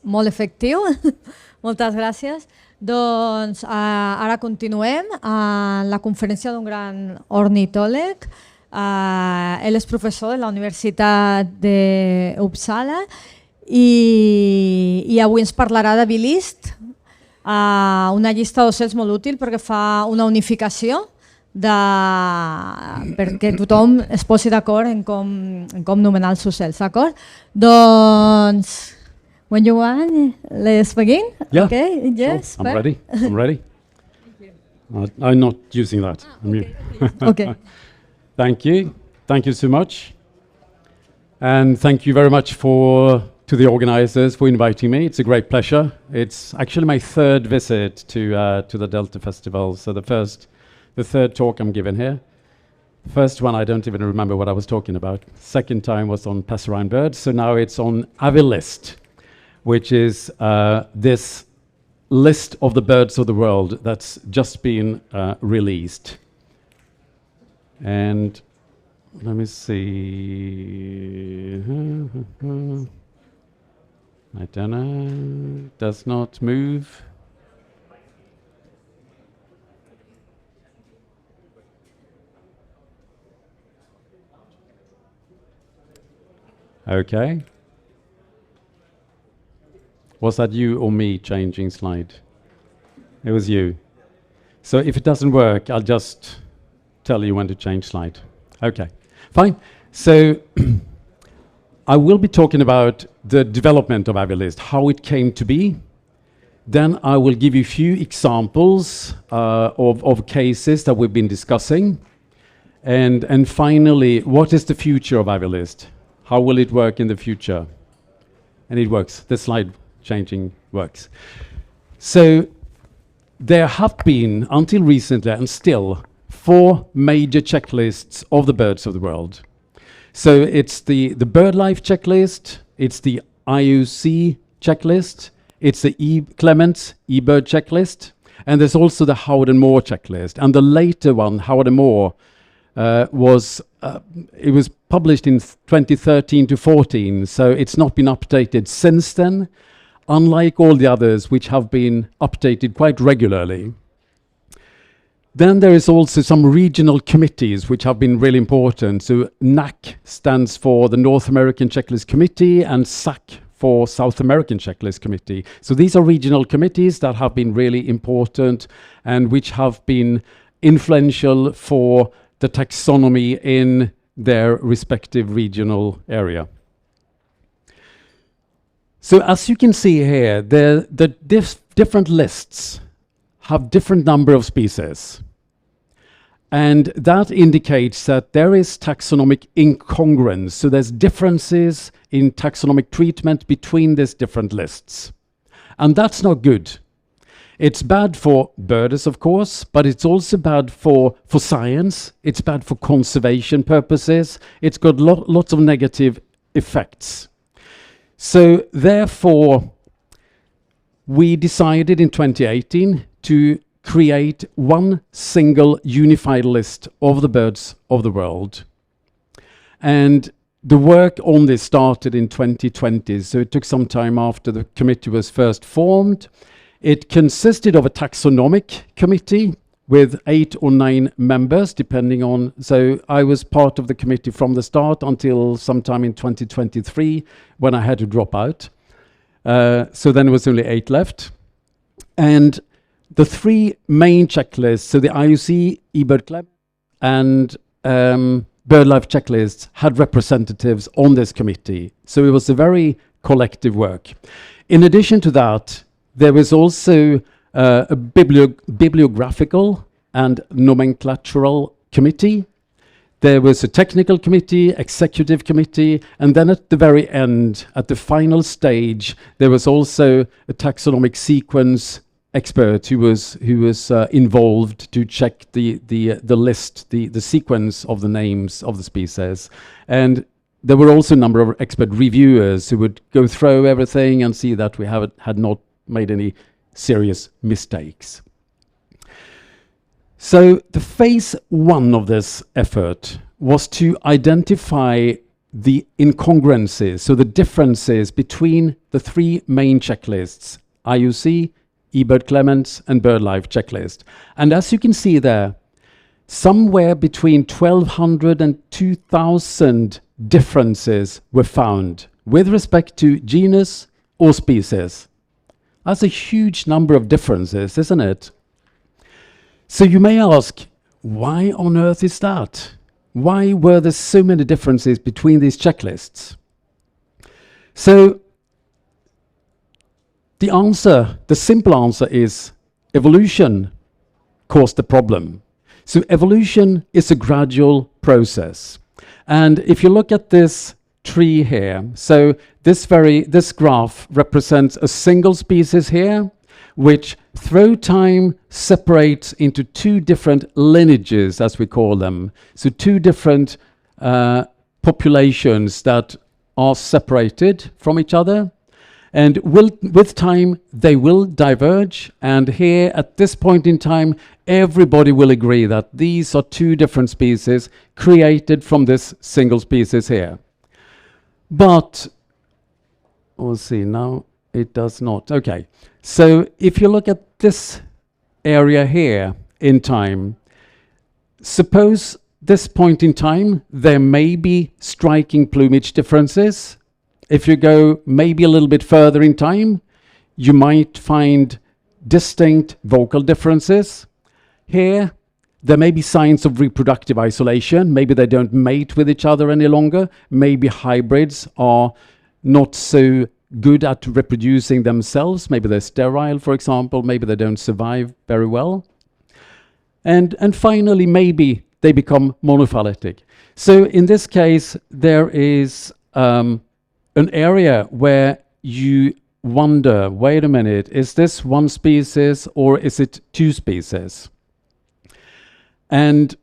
molt efectiu. Moltes gràcies. Doncs ara continuem a la conferència d'un gran ornitòleg. Ell és professor de la Universitat d'Uppsala i avui ens parlarà d'AviList, una llista d'ocells molt útil perquè fa una unificació perquè tothom es posi d'acord en com nomenar els ocells, d'acord? Doncs, when you want, let's begin? Yeah. Okay, yes. Sure. I'm ready. I'm not using that. Okay. Thank you. Thank you so much. And thank you very much to the organizers for inviting me. It's a great pleasure. It's actually my third visit to the Delta Festival. So the third talk I'm giving here. First one, I don't even remember what I was talking about. Second time was on passerine birds. So now it's on AviList, which is this list of the birds of the world that's just been released. And let me see. I don't know. Does not move. Okay. Was that you or me changing slide? It was you. So if it doesn't work, I'll just tell you when to change slide. Okay, fine. So I will be talking about the development of AviList, how it came to be. Then I will give you a few examples of cases that we've been discussing. And finally, what is the future of AviList? How will it work in the future? And it works. The slide changing works. So there have been, until recently and still, 4 major checklists of the birds of the world. So it's the BirdLife checklist, it's the IUC checklist, it's the Clements eBird checklist, and there's also the Howard and Moore checklist. And the later one, Howard and Moore, was published in 2013 to 14, so it's not been updated since then, unlike all the others which have been updated quite regularly. Then there is also some regional committees which have been really important. So NAC stands for the North American Checklist Committee and SAC for South American Checklist Committee. So these are regional committees that have been really important and which have been influential for the taxonomy in their respective regional area. So as you can see here, the different lists have different number of species. And that indicates that there is taxonomic incongruence. So there's differences in taxonomic treatment between these different lists. And that's not good. It's bad for birders, of course, but it's also bad for science. It's bad for conservation purposes. It's got lots of negative effects. So therefore, we decided in 2018 to create one single unified list of the birds of the world. And the work on this started in 2020, so it took some time after the committee was first formed. It consisted of a taxonomic committee with 8 or 9 members, depending on, so I was part of the committee from the start until sometime in 2023 when I had to drop out. So then there was only 8 left. And the 3 main checklists, so the IUC, eBird Club, and BirdLife checklists had representatives on this committee. So it was a very collective work. In addition to that, there was also a bibliographical and nomenclatural committee. There was a technical committee, executive committee, and then at the very end, at the final stage, there was also a taxonomic sequence expert who was involved to check the list, the sequence of the names of the species. And there were also a number of expert reviewers who would go through everything and see that we had not made any serious mistakes. So the phase 1 of this effort was to identify the incongruences, so the differences between the three main checklists, IUC, eBird Clements, and BirdLife checklist. And as you can see there, somewhere between 1,200 and 2,000 differences were found with respect to genus or species. That's a huge number of differences, isn't it? So you may ask, why on earth is that? Why were there so many differences between these checklists? So the answer, the simple answer is evolution caused the problem. So evolution is a gradual process. And if you look at this tree here, so this graph represents a single species here, which through time separates into two different lineages, as we call them. So two different populations that are separated from each other. And with time, they will diverge. And here, at this point in time, everybody will agree that these are two different species created from this single species here. But, we'll see, now it does not. Okay, so if you look at this area here in time, suppose this point in time, there may be striking plumage differences. If you go maybe a little bit further in time, you might find distinct vocal differences. Here, there may be signs of reproductive isolation. Maybe they don't mate with each other any longer. Maybe hybrids are not so good at reproducing themselves. Maybe they're sterile, for example. Maybe they don't survive very well. And finally, maybe they become monophyletic. So in this case, there is an area where you wonder, wait a minute, is this one species or is it two species? And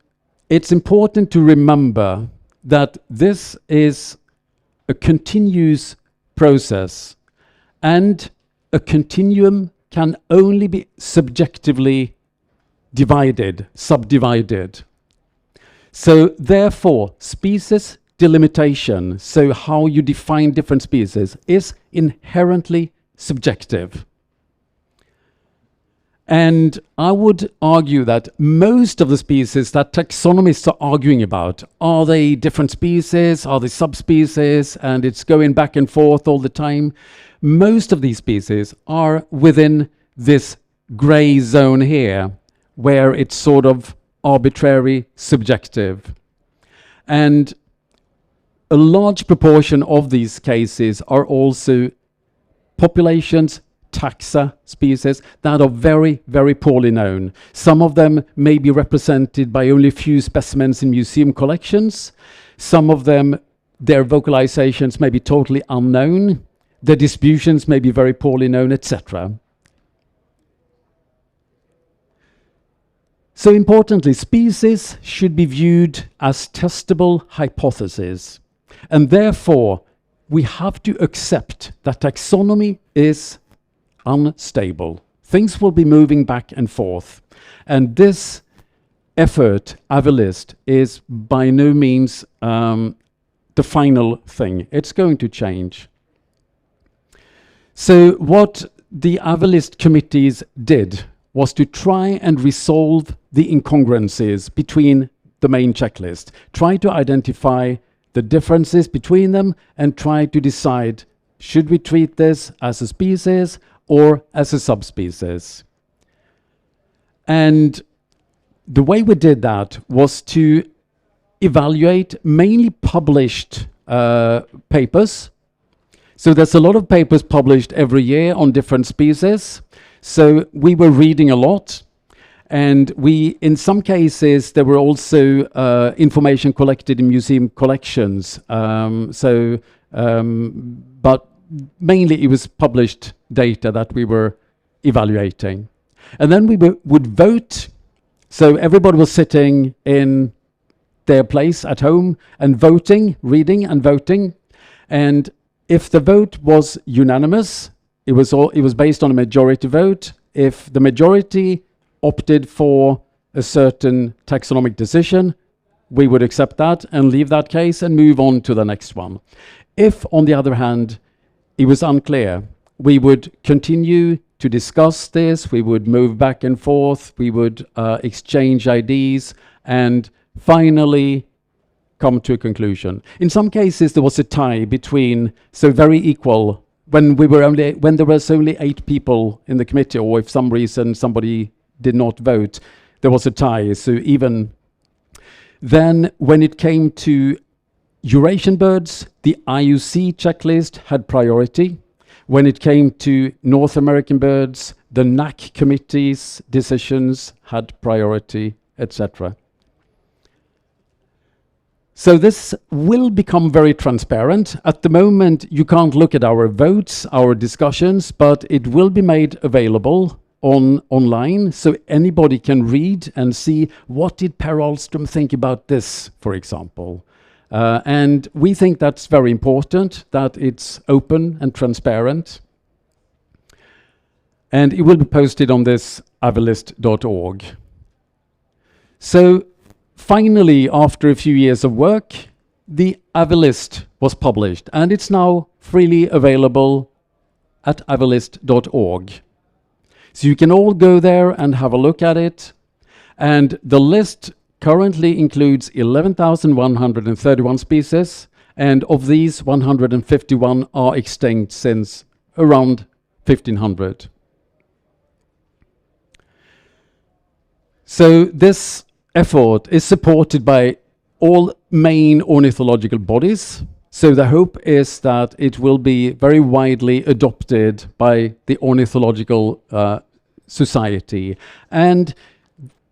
it's important to remember that this is a continuous process, and a continuum can only be subjectively subdivided. So therefore, species delimitation, so how you define different species, is inherently subjective. And I would argue that most of the species that taxonomists are arguing about, are they different species, are they subspecies, and it's going back and forth all the time. Most of these species are within this gray zone here, where it's sort of arbitrary, subjective. And a large proportion of these cases are also populations, taxa species that are very, very poorly known. Some of them may be represented by only a few specimens in museum collections. Some of them, their vocalizations may be totally unknown. Their distributions may be very poorly known, etc. So importantly, species should be viewed as testable hypotheses. And therefore, we have to accept that taxonomy is unstable. Things will be moving back and forth. And this effort, AviList, is by no means the final thing. It's going to change. So what the AviList committees did was to try and resolve the incongruencies between the main checklist, try to identify the differences between them, and try to decide, should we treat this as a species or as a subspecies? And the way we did that was to evaluate mainly published papers. So there's a lot of papers published every year on different species. So we were reading a lot. And in some cases, there were also information collected in museum collections. But mainly it was published data that we were evaluating. And then we would vote. So everybody was sitting in their place at home and voting, reading and voting. And if the vote was unanimous, it was based on a majority vote. If the majority opted for a certain taxonomic decision, we would accept that and leave that case and move on to the next one. If, on the other hand, it was unclear, we would continue to discuss this, we would move back and forth, we would exchange IDs, and finally come to a conclusion. In some cases, there was a tie between, so very equal, when there was only 8 people in the committee, or if some reason somebody did not vote, there was a tie. So even then, when it came to Eurasian birds, the IUC checklist had priority. When it came to North American birds, the NAC committee's decisions had priority, etc. So this will become very transparent. At the moment, you can't look at our votes, our discussions, but it will be made available online, so anybody can read and see what did Per Alström think about this, for example. And we think that's very important, that it's open and transparent. And it will be posted on this avilist.org. So finally, after a few years of work, the AviList was published, and it's now freely available at avilist.org. So you can all go there and have a look at it. And the list currently includes 11,131 species, and of these, 151 are extinct since around 1500. So this effort is supported by all main ornithological bodies. So the hope is that it will be very widely adopted by the ornithological society. And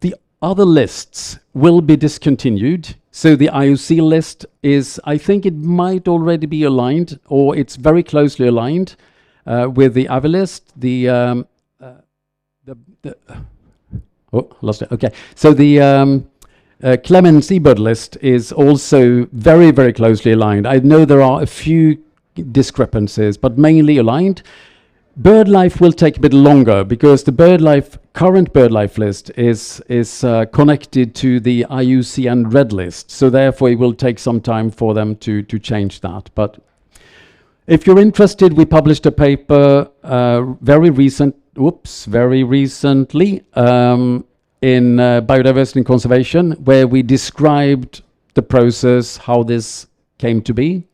the other lists will be discontinued. So the IUC list is, I think it might already be aligned, or it's very closely aligned with the AviList. Oh, lost it. Okay. So the Clemens seabird list is also very, very closely aligned. I know there are a few discrepancies, but mainly aligned. BirdLife will take a bit longer because the current BirdLife list is connected to the IUCN Red list. So therefore it will take some time for them to change that. But if you're interested, we published a paper very recently in Biodiversity and Conservation, where we described the process, how this came to be.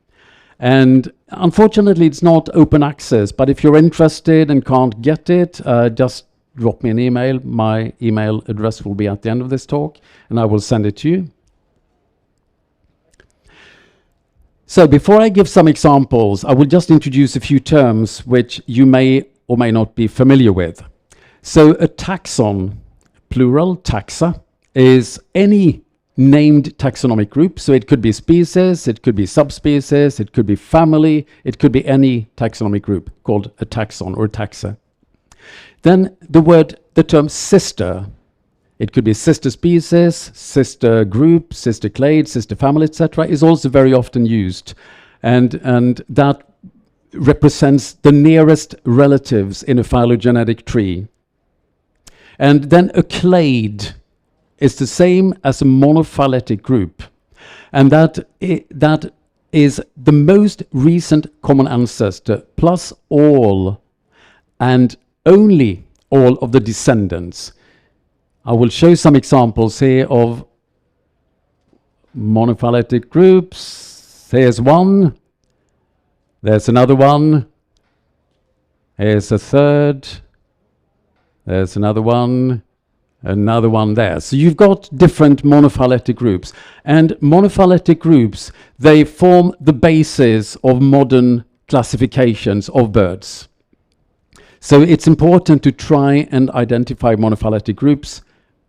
And unfortunately, it's not open access, but if you're interested and can't get it, just drop me an email. My email address will be at the end of this talk, and I will send it to you. So before I give some examples, I will just introduce a few terms which you may or may not be familiar with. So a taxon, plural, taxa, is any named taxonomic group. So it could be species, it could be subspecies, it could be family, it could be any taxonomic group called a taxon or a taxa. Then the term sister, it could be sister species, sister group, sister clade, sister family, etc., is also very often used. And that represents the nearest relatives in a phylogenetic tree. And then a clade is the same as a monophyletic group. And that is the most recent common ancestor, plus all and only all of the descendants. I will show some examples here of monophyletic groups. Here's one. There's another one. Here's a third. There's another one there. So you've got different monophyletic groups. And monophyletic groups, they form the basis of modern classifications of birds. So it's important to try and identify monophyletic groups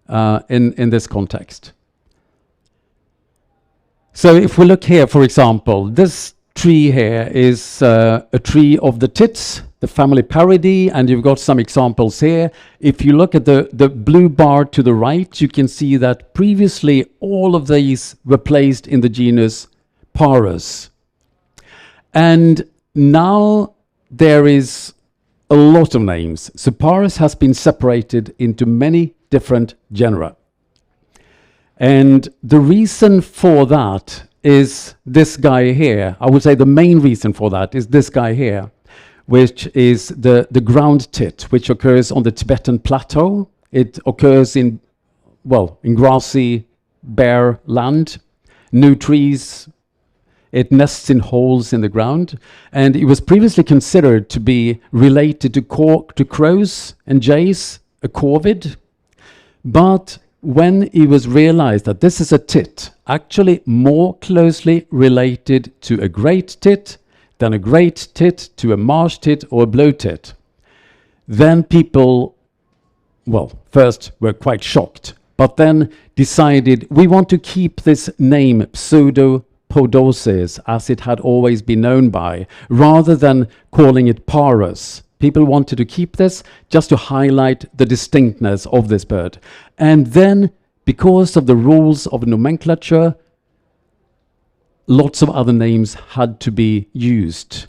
in this context. So if we look here, for example, this tree here is a tree of the tits, the family Paridae, and you've got some examples here. If you look at the blue bar to the right, you can see that previously all of these were placed in the genus Parus. And now there is a lot of names. So Parus has been separated into many different genera. And the reason for that is this guy here. I would say the main reason for that is this guy here, which is the ground tit, which occurs on the Tibetan plateau. It occurs in grassy, bare land, no trees. It nests in holes in the ground, and it was previously considered to be related to crows and jays, a corvid. But when it was realized that this is a tit, actually more closely related to a great tit than a great tit to a marsh tit or a blow tit, then people, first were quite shocked, but then decided we want to keep this name Pseudopodosis as it had always been known by, rather than calling it Parus. People wanted to keep this just to highlight the distinctness of this bird. And then, because of the rules of nomenclature, lots of other names had to be used,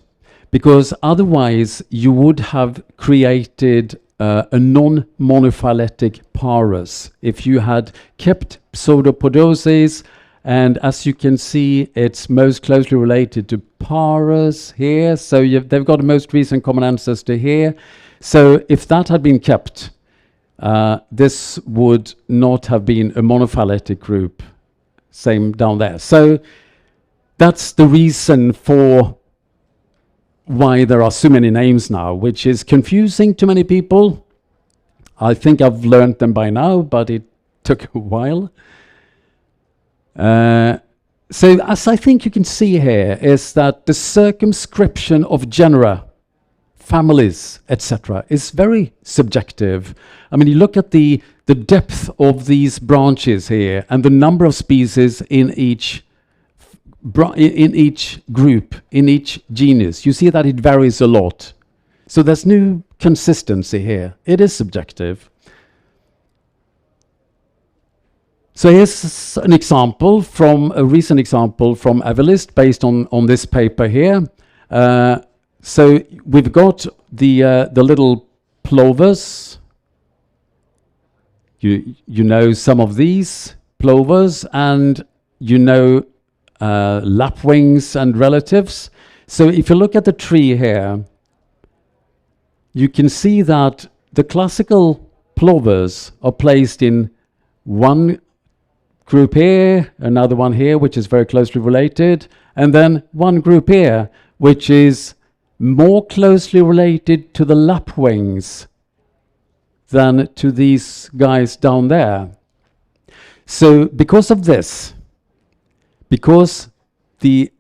because otherwise you would have created a non-monophyletic parus if you had kept Pseudopodosis. And as you can see, it's most closely related to Parus here. So they've got the most recent common ancestor here. So if that had been kept, this would not have been a monophyletic group. Same down there. So that's the reason for why there are so many names now, which is confusing to many people. I think I've learned them by now, but it took a while. So as I think you can see here is that the circumscription of genera, families, etc. is very subjective. I mean, you look at the depth of these branches here and the number of species in each group, in each genus. You see that it varies a lot. So there's no consistency here. It is subjective. So here's an example from a recent example from AviList based on this paper here. So we've got the little plovers. You know some of these plovers, and you know lapwings and relatives. So if you look at the tree here, you can see that the classical plovers are placed in one group here, another one here, which is very closely related, and then one group here, which is more closely related to the lapwings than to these guys down there. So because of this, because the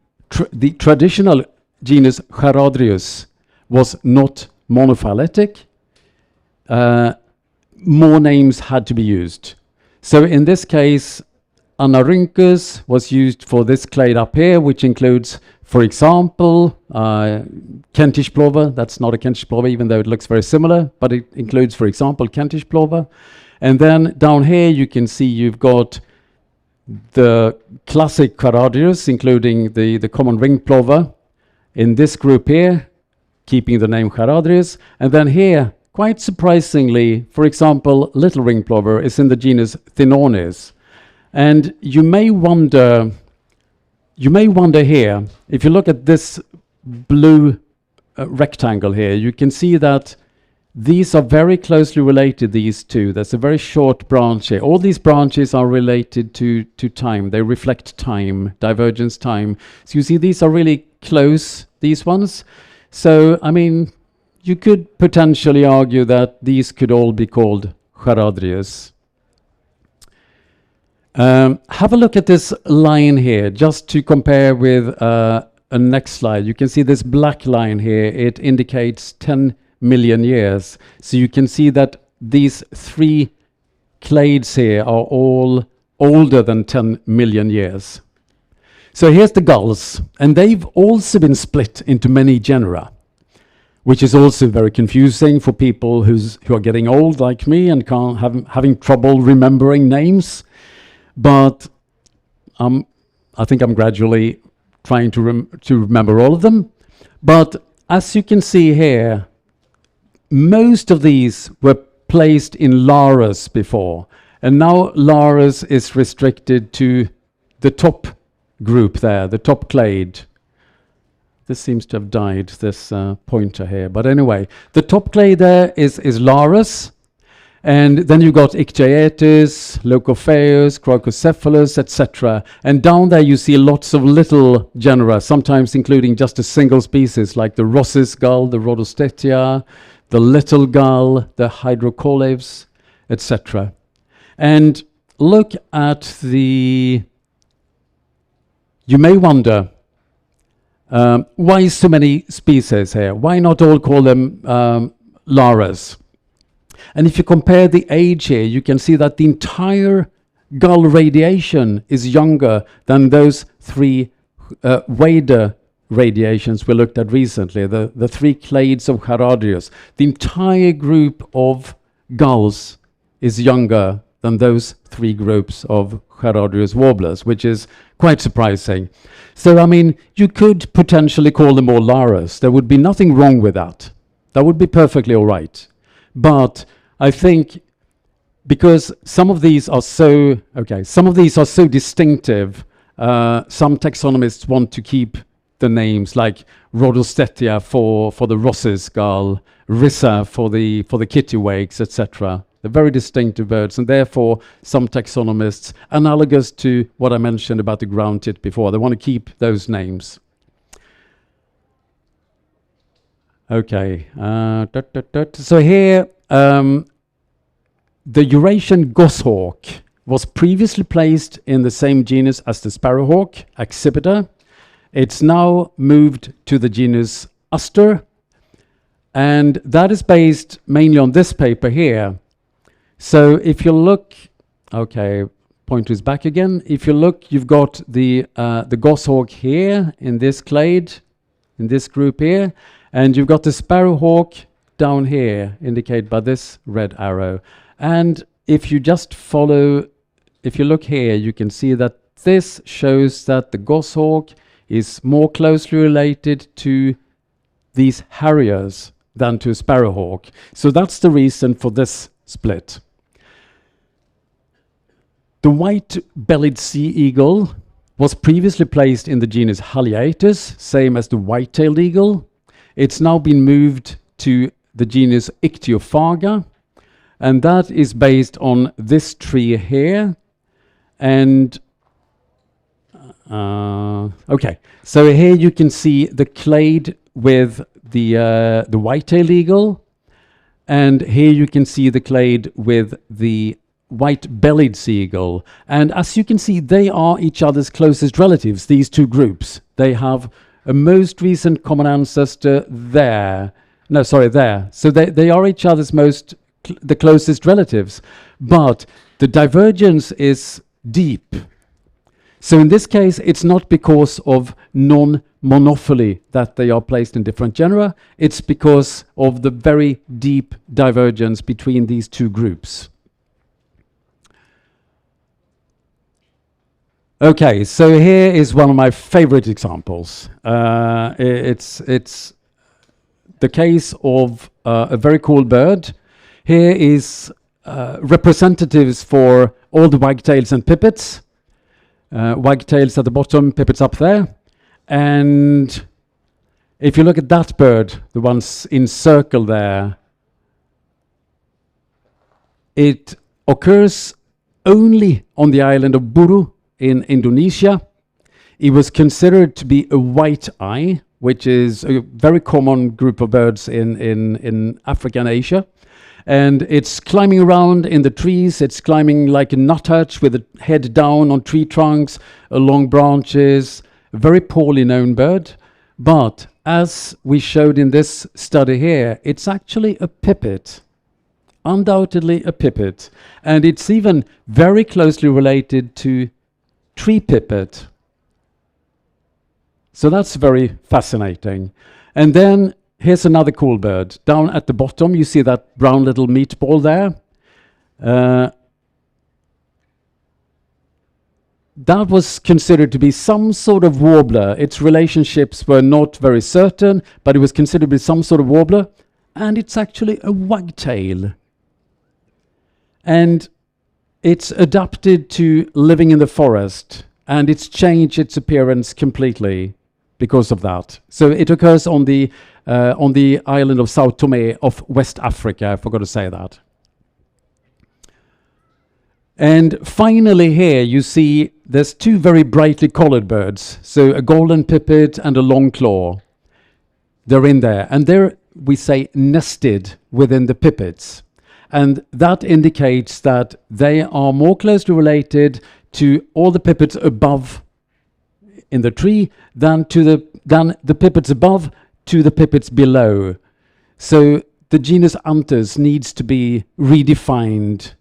traditional genus Charadrius was not monophyletic, more names had to be used. So in this case, Anarhynchus was used for this clade up here, which includes, for example, Kentish plover. That's not a Kentish plover, even though it looks very similar, but it includes, for example, Kentish plover. And then down here, you can see you've got the classic Charadrius, including the common ringed plover in this group here, keeping the name Charadrius. And then here, quite surprisingly, for example, little ringed plover is in the genus Thinonis. And you may wonder here, if you look at this blue rectangle here, you can see that these are very closely related, these two. There's a very short branch here. All these branches are related to time. They reflect time, divergence time. So you see these are really close, these ones. So, I mean, you could potentially argue that these could all be called Charadrius. Have a look at this line here, just to compare with a next slide. You can see this black line here. It indicates 10 million years. So you can see that these three clades here are all older than 10 million years. So here's the gulls, and they've also been split into many genera, which is also very confusing for people who are getting old like me and having trouble remembering names. But I think I'm gradually trying to remember all of them. But as you can see here, most of these were placed in Larks before. And now Larks is restricted to the top group there, the top clade. This seems to have died, this pointer here. But anyway, the top clade there is Larks. And then you've got Ichthyotis, Leucophaeus, Crocoscephalus, etc. And down there you see lots of little genera, sometimes including just a single species, like the Ross's gull, the Rhodostetia, the little gull, the Hydrocolles, etc. And look at the... You may wonder, why so many species here? Why not all call them Larks? And if you compare the age here, you can see that the entire gull radiation is younger than those three wader radiations we looked at recently, the three clades of Charadrius. The entire group of gulls is younger than those three groups of Charadrius warblers, which is quite surprising. So, I mean, you could potentially call them all Larks. There would be nothing wrong with that. That would be perfectly all right. But I think because some of these are so distinctive, some taxonomists want to keep the names, like Rhodostetia for the Ross's gull, Rissa for the kittiwakes, etc. They're very distinctive birds, and therefore some taxonomists, analogous to what I mentioned about the ground tit before, they want to keep those names. Okay, so here the Eurasian goshawk was previously placed in the same genus as the sparrowhawk, Accipiter. It's now moved to the genus Aster, and that is based mainly on this paper here. So if you look, okay, pointer is back again. If you look, you've got the goshawk here in this clade, in this group here, and you've got the sparrowhawk down here, indicated by this red arrow. And if you just follow, if you look here, you can see that this shows that the goshawk is more closely related to these harriers than to a sparrowhawk. So that's the reason for this split. The white-bellied sea eagle was previously placed in the genus Haliaetus, same as the white-tailed eagle. It's now been moved to the genus Ichthyophaga, and that is based on this tree here. And okay, so here you can see the clade with the white-tailed eagle, and here you can see the clade with the white-bellied seagull. And as you can see, they are each other's closest relatives, these two groups. They have a most recent common ancestor there. No, sorry, there. So they are each other's the closest relatives. But the divergence is deep. So in this case, it's not because of non-monophily that they are placed in different genera. It's because of the very deep divergence between these two groups. Okay, so here is one of my favorite examples. It's the case of a very cool bird. Here is representatives for all the wagtails and pipits. Wagtails at the bottom, pipits up there. And if you look at that bird, the ones in circle there, it occurs only on the island of Buru in Indonesia. It was considered to be a white-eye, which is a very common group of birds in Africa and Asia. And it's climbing around in the trees. It's climbing like a nuthatch with a head down on tree trunks, along branches. A very poorly known bird. But as we showed in this study here, it's actually a pipit. Undoubtedly a pipit. And it's even very closely related to tree pipit. So that's very fascinating. And then here's another cool bird. Down at the bottom, you see that brown little meatball there. That was considered to be some sort of warbler. Its relationships were not very certain, but it was considered to be some sort of warbler. And it's actually a wagtail. And it's adapted to living in the forest, and it's changed its appearance completely because of that. So it occurs on the island of Sao Tome of West Africa. I forgot to say that. And finally here you see there's two very brightly colored birds. So a golden pipit and a long claw. They're in there, and they're, we say, nested within the pipits. And that indicates that they are more closely related to all the pipits above in the tree than the pipits above to the pipits below. So the genus Anthus needs to be redefined.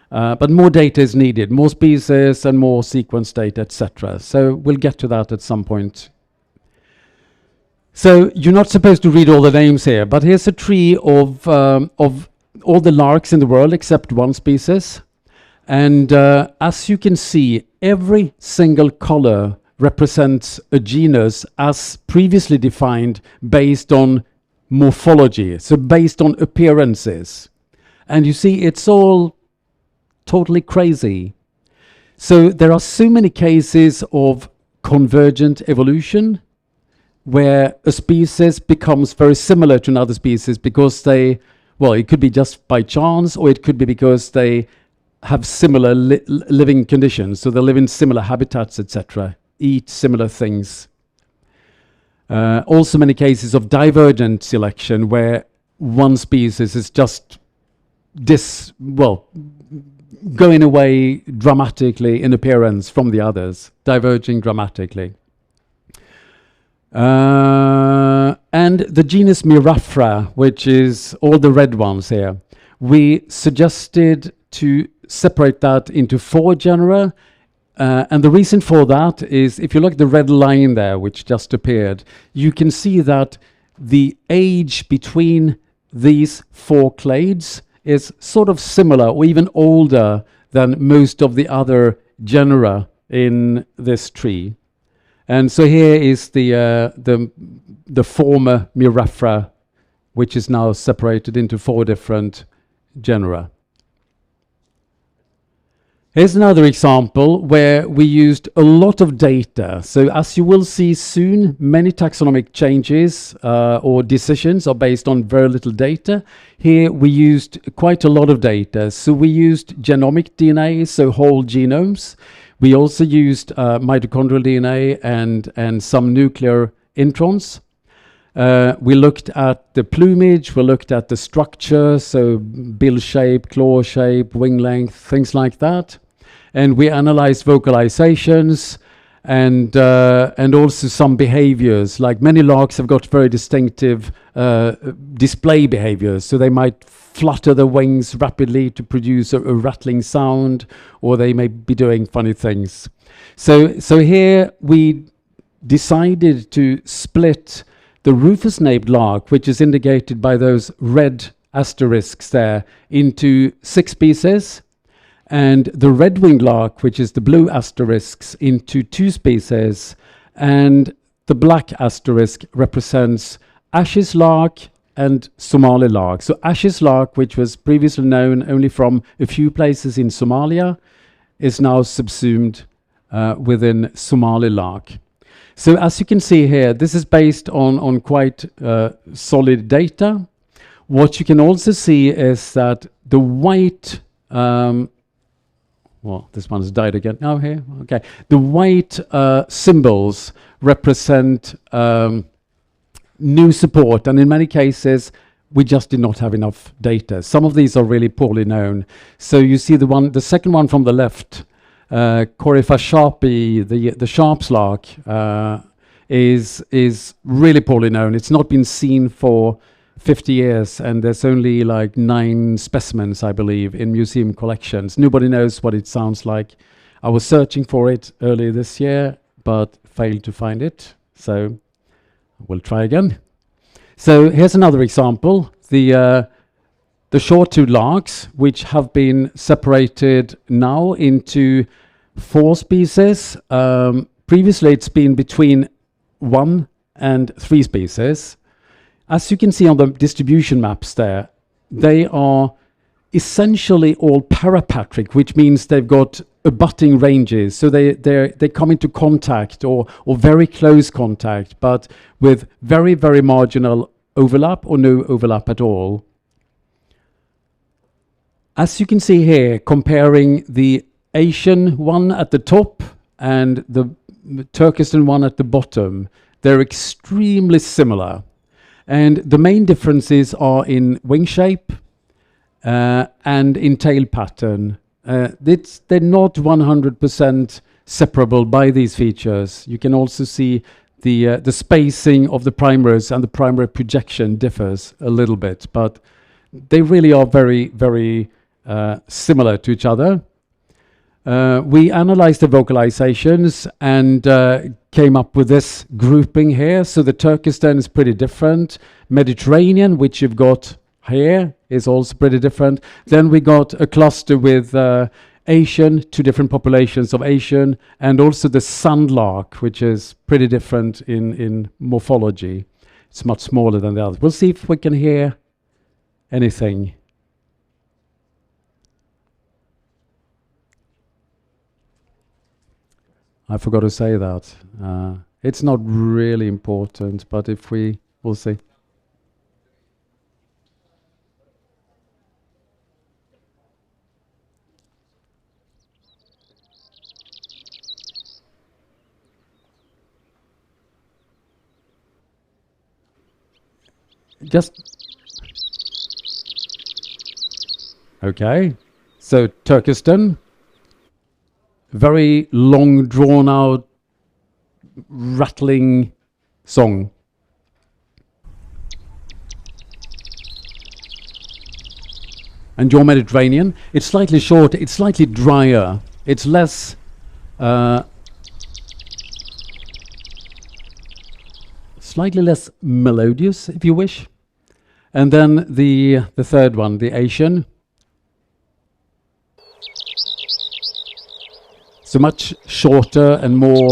But more data is needed, more species and more sequence data, etc. So we'll get to that at some point. So you're not supposed to read all the names here, but here's a tree of all the larks in the world except one species. And as you can see, every single color represents a genus as previously defined based on morphology, so based on appearances. And you see, it's all totally crazy. So there are so many cases of convergent evolution where a species becomes very similar to another species because they, well, it could be just by chance, or it could be because they have similar living conditions. So they live in similar habitats, etc., eat similar things. Also many cases of divergent selection where one species is just going away dramatically in appearance from the others, diverging dramatically. And the genus Mirafra, which is all the red ones here, we suggested to separate that into 4 genera. And the reason for that is, if you look at the red line there, which just appeared, you can see that the age between these 4 clades is sort of similar or even older than most of the other genera in this tree. And so here is the former Mirafra, which is now separated into 4 different genera. Here's another example where we used a lot of data. So as you will see soon, many taxonomic changes or decisions are based on very little data. Here we used quite a lot of data. So we used genomic DNA, so whole genomes. We also used mitochondrial DNA and some nuclear introns. We looked at the plumage, we looked at the structure, so bill shape, claw shape, wing length, things like that. And we analyzed vocalizations and also some behaviors. Like many larks have got very distinctive display behaviors, so they might flutter the wings rapidly to produce a rattling sound, or they may be doing funny things. So here we decided to split the rufous-naped lark, which is indicated by those red asterisks there, into 6 species, and the red-winged lark, which is the blue asterisks, into 2 species, and the black asterisk represents Ashes lark and Somali lark. So Ashes lark, which was previously known only from a few places in Somalia, is now subsumed within Somali lark. So as you can see here, this is based on quite solid data. What you can also see is that the white, well, this one's died again. Oh, here, okay. The white symbols represent new support, and in many cases, we just did not have enough data. Some of these are really poorly known. So you see the second one from the left, Corypha sharpie, the sharp's lark, is really poorly known. It's not been seen for 50 years, and there's only like 9 specimens, I believe, in museum collections. Nobody knows what it sounds like. I was searching for it earlier this year, but failed to find it. So we'll try again. So here's another example. The short-toothed larks, which have been separated now into 4 species. Previously, it's been between 1 and 3 species. As you can see on the distribution maps there, they are essentially all parapatric, which means they've got abutting ranges. So they come into contact or very close contact, but with very, very marginal overlap or no overlap at all. As you can see here, comparing the Asian one at the top and the Turkestan one at the bottom, they're extremely similar. And the main differences are in wing shape and in tail pattern. They're not 100% separable by these features. You can also see the spacing of the primaries and the primary projection differs a little bit, but they really are very, very similar to each other. We analyzed the vocalizations and came up with this grouping here. So the Turkestan is pretty different. Mediterranean, which you've got here, is also pretty different. Then we got a cluster with Asian, two different populations of Asian, and also the sandlark, which is pretty different in morphology. It's much smaller than the others. We'll see if we can hear anything. I forgot to say that. It's not really important, but if we'll see. Okay. So Turkestan, very long, drawn out, rattling song. And your Mediterranean, it's slightly shorter, it's slightly drier, it's less slightly less melodious, if you wish. And then the third one, the Asian. So much shorter and more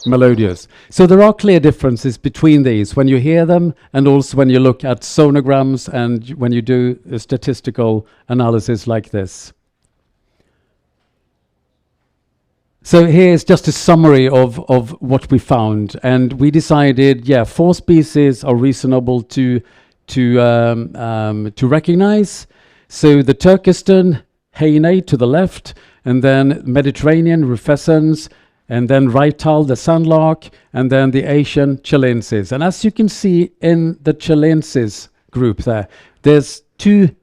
melodious. So there are clear differences between these when you hear them and also when you look at sonograms and when you do a statistical analysis like this. So here's just a summary of what we found, and we decided, yeah, 4 species are reasonable to recognize. So the Turkestan, Hainae to the left, and then Mediterranean rufescens, and then Raptor, the sandlark, and then the Asian chilensis. And as you can see in the chilensis group there, there's two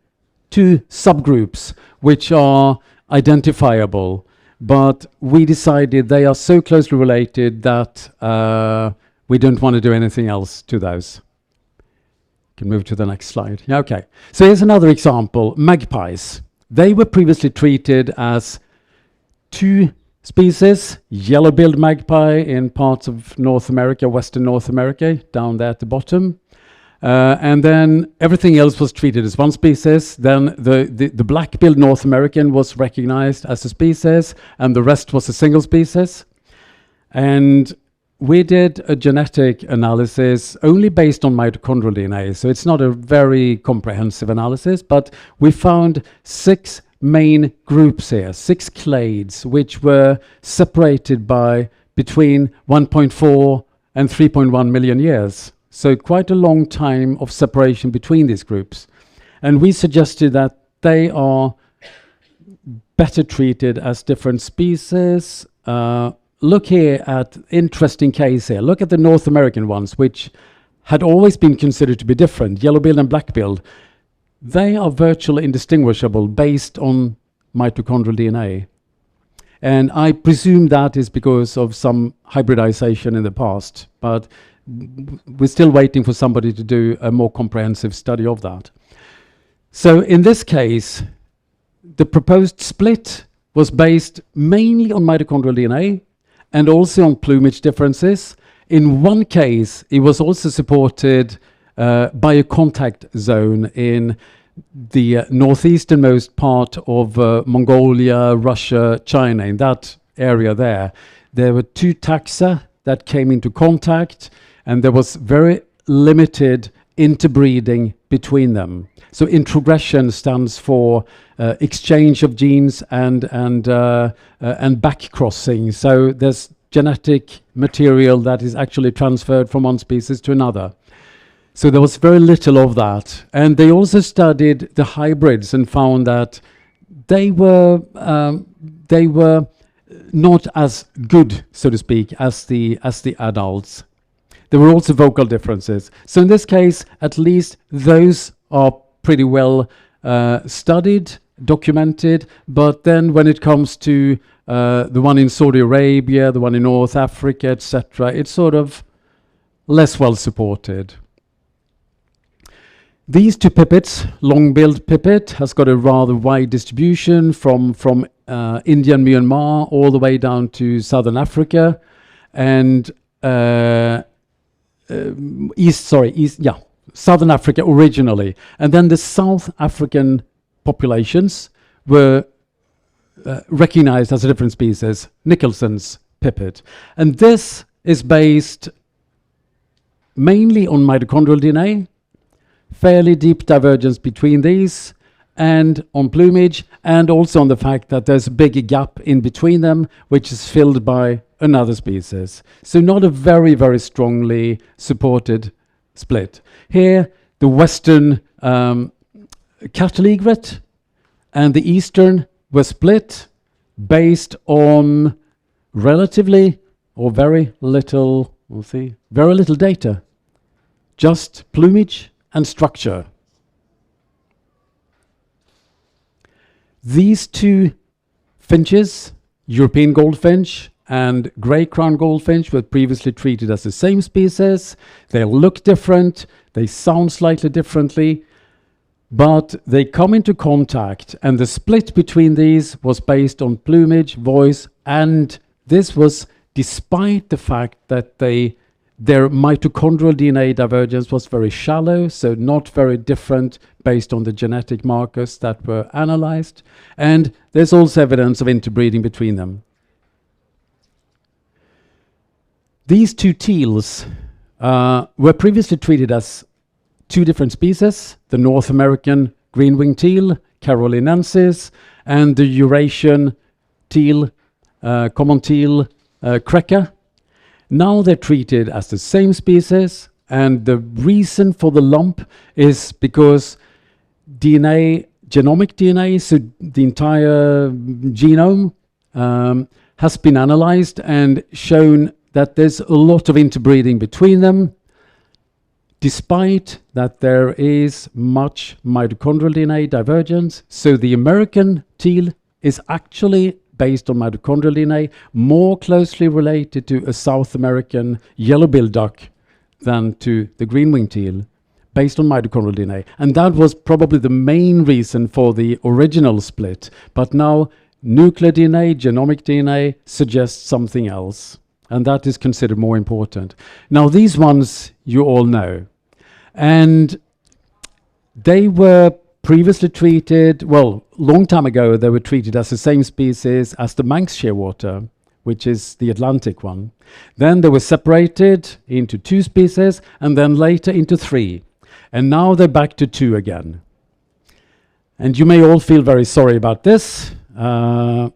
subgroups which are identifiable. But we decided they are so closely related that we don't want to do anything else to those. Can move to the next slide. Yeah, okay. So here's another example, magpies. They were previously treated as 2 species, yellow-billed magpie in parts of North America, Western North America, down there at the bottom. And then everything else was treated as 1 species. Then the black-billed North American was recognized as a species, and the rest was a single species. And we did a genetic analysis only based on mitochondrial DNA, so it's not a very comprehensive analysis, but we found 6 main groups here, 6 clades, which were separated by between 1.4 and 3.1 million years. So quite a long time of separation between these groups. And we suggested that they are better treated as different species. Look here at interesting case here. Look at the North American ones, which had always been considered to be different, yellow-billed and black-billed. They are virtually indistinguishable based on mitochondrial DNA. And I presume that is because of some hybridization in the past, but we're still waiting for somebody to do a more comprehensive study of that. So in this case, the proposed split was based mainly on mitochondrial DNA and also on plumage differences. In one case, it was also supported by a contact zone in the northeasternmost part of Mongolia, Russia, China. In that area there were 2 taxa that came into contact, and there was very limited interbreeding between them. So introgression stands for exchange of genes and back crossing. So there's genetic material that is actually transferred from one species to another. So there was very little of that. And they also studied the hybrids and found that they were not as good, so to speak, as the adults. There were also vocal differences. So in this case, at least those are pretty well studied, documented. But then when it comes to the one in Saudi Arabia, the one in North Africa, etc., it's sort of less well supported. These two pipits, long-billed pipit, has got a rather wide distribution from India and Myanmar all the way down to Southern Africa, and Southern Africa originally. And then the South African populations were recognized as a different species, Nicholson's pipit. And this is based mainly on mitochondrial DNA, fairly deep divergence between these, and on plumage, and also on the fact that there's a big gap in between them, which is filled by another species. So not a very, very strongly supported split. Here, the western cattle egret and the eastern were split based on relatively or very little, very little data, just plumage and structure. These two finches, European goldfinch and grey crown goldfinch, were previously treated as the same species. They look different, they sound slightly differently, but they come into contact, and the split between these was based on plumage, voice, and this was despite the fact that their mitochondrial DNA divergence was very shallow, so not very different based on the genetic markers that were analyzed. And there's also evidence of interbreeding between them. These two teals were previously treated as two different species, the North American green-winged teal, carolinensis, and the Eurasian teal, common teal, Krecker. Now they're treated as the same species, and the reason for the lump is because DNA, genomic DNA, so the entire genome has been analyzed and shown that there's a lot of interbreeding between them, despite that there is much mitochondrial DNA divergence. So the American teal is actually based on mitochondrial DNA, more closely related to a South American yellow-billed duck than to the green-winged teal, based on mitochondrial DNA. And that was probably the main reason for the original split. But now nuclear DNA, genomic DNA, suggests something else. And that is considered more important. Now, these ones you all know. And they were previously treated, well, long time ago, they were treated as the same species as the Manx shearwater, which is the Atlantic one. Then they were separated into two species, and then later into three. And now they're back to two again. And you may all feel very sorry about this, but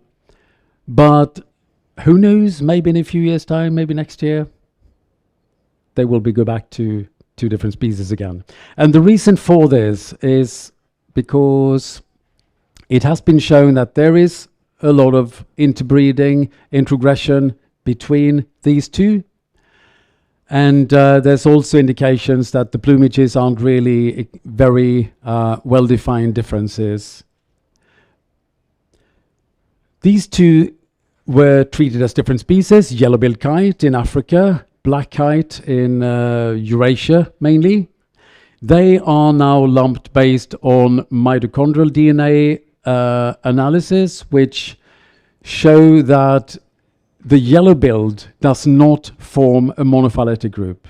who knows, maybe in a few years' time, maybe next year, they will go back to two different species again. And the reason for this is because it has been shown that there is a lot of interbreeding, introgression between these two. And there's also indications that the plumages aren't really very well-defined differences. These two were treated as different species, yellow-billed kite in Africa, black kite in Eurasia mainly. They are now lumped based on mitochondrial DNA analysis, which show that the yellow-billed does not form a monophyletic group.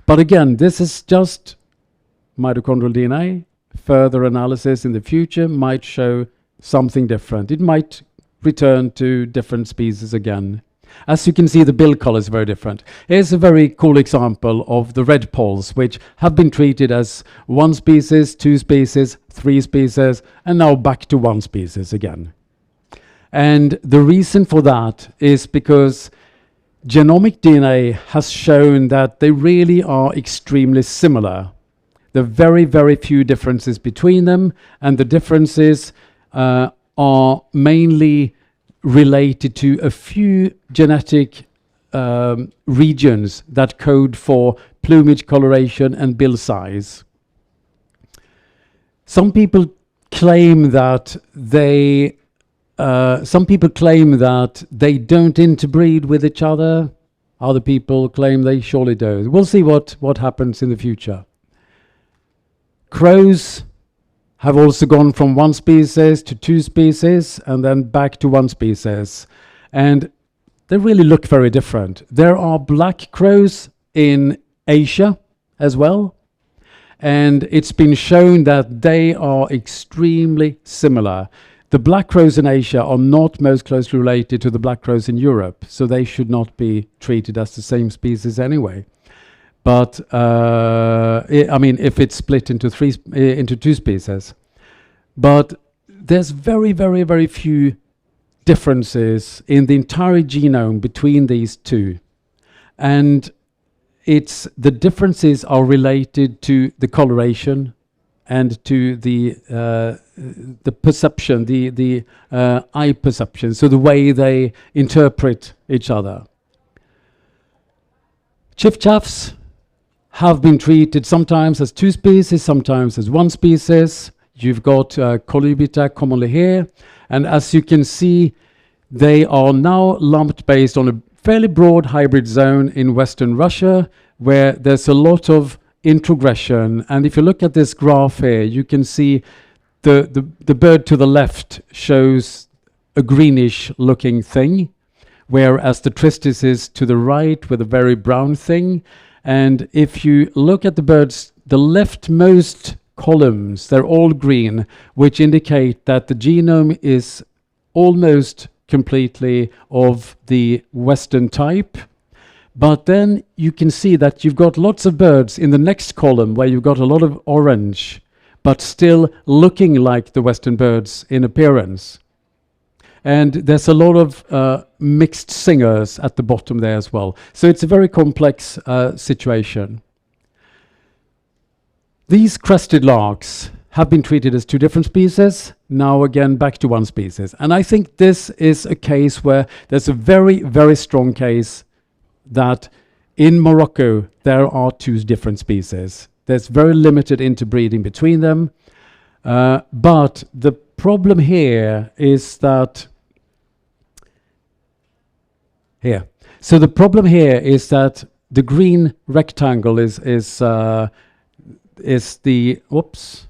But again, this is just mitochondrial DNA. Further analysis in the future might show something different. It might return to different species again. As you can see, the bill color is very different. Here's a very cool example of the red poles, which have been treated as one species, two species, three species, and now back to one species again. And the reason for that is because genomic DNA has shown that they really are extremely similar. There are very, very few differences between them, and the differences are mainly related to a few genetic regions that code for plumage coloration and bill size. Some people claim that they don't interbreed with each other. Other people claim they surely do. We'll see what happens in the future. Crows have also gone from one species to two species and then back to one species. And they really look very different. There are black crows in Asia as well. And it's been shown that they are extremely similar. The black crows in Asia are not most closely related to the black crows in Europe, so they should not be treated as the same species anyway. But I mean, if it's split into two species. But there's very, very, very few differences in the entire genome between these two. And the differences are related to the coloration and to the perception, the eye perception, so the way they interpret each other. Chiffchaffs have been treated sometimes as two species, sometimes as one species. You've got Colubita commonly here, and as you can see, they are now lumped based on a fairly broad hybrid zone in Western Russia, where there's a lot of introgression. And if you look at this graph here, you can see the bird to the left shows a greenish looking thing, whereas the tristis is to the right with a very brown thing. And if you look at the birds, the leftmost columns, they're all green, which indicate that the genome is almost completely of the Western type. But then you can see that you've got lots of birds in the next column where you've got a lot of orange, but still looking like the Western birds in appearance. And there's a lot of mixed singers at the bottom there as well. So it's a very complex situation. These crested larks have been treated as two different species, now again back to one species. And I think this is a case where there's a very, very strong case that in Morocco there are two different species. There's very limited interbreeding between them. But the problem here is that here. So the problem here is that the green rectangle is the, whoops.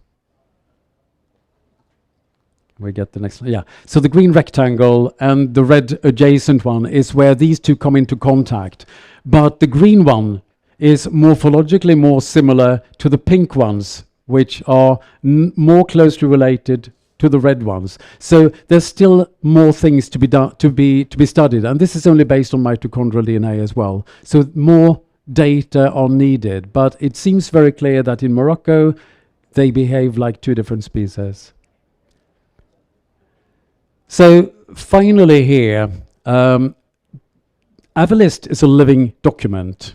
We get the next one, yeah. So the green rectangle and the red adjacent one is where these two come into contact. But the green one is morphologically more similar to the pink ones, which are more closely related to the red ones. So there's still more things to be done, to be studied, and this is only based on mitochondrial DNA as well. So more data are needed, but it seems very clear that in Morocco they behave like two different species. So finally here, AviList is a living document.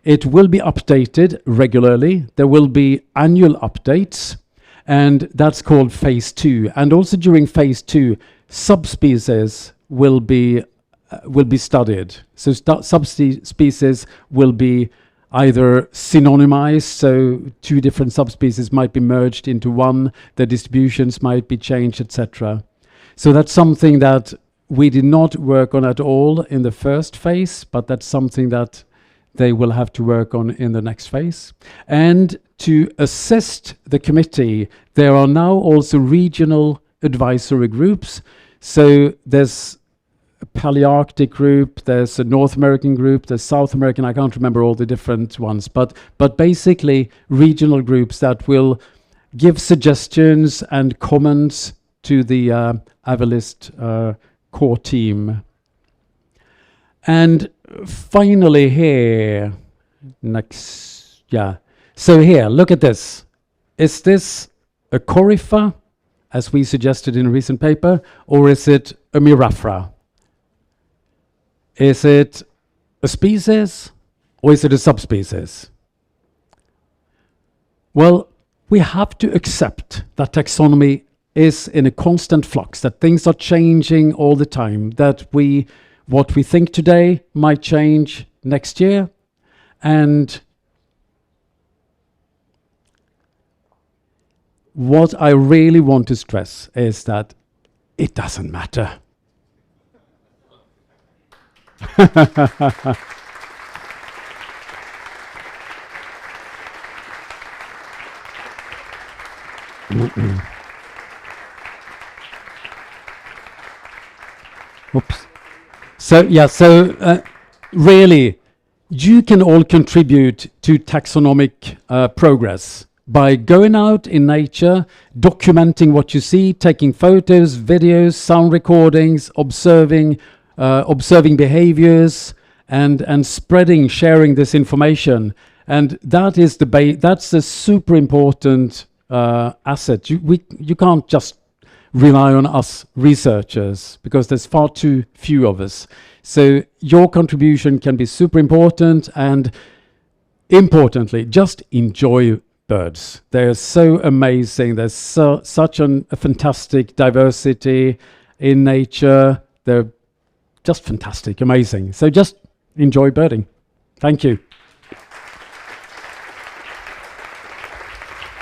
It will be updated regularly. There will be annual updates, and that's called phase 2. And also during phase 2, subspecies will be studied. So subspecies will be either synonymized, so two different subspecies might be merged into one, the distributions might be changed, etc. So that's something that we did not work on at all in the first phase, but that's something that they will have to work on in the next phase. And to assist the committee, there are now also regional advisory groups. So there's a Palearctic group, there's a North American group, there's South American, I can't remember all the different ones, but basically regional groups that will give suggestions and comments to the AviList core team. And finally here, next, yeah. So here, look at this. Is this a corypha, as we suggested in a recent paper, or is it a miraphra? Is it a species, or is it a subspecies? Well, we have to accept that taxonomy is in a constant flux, that things are changing all the time, that what we think today might change next year, and what I really want to stress is that it doesn't matter. Oops. So really, you can all contribute to taxonomic progress by going out in nature, documenting what you see, taking photos, videos, sound recordings, observing behaviors, and spreading, sharing this information. And that is that's a super important asset. You can't just rely on us researchers because there's far too few of us. So your contribution can be super important, and importantly, just enjoy birds. They're so amazing. There's such a fantastic diversity in nature. They're just fantastic, amazing. So just enjoy birding. Thank you.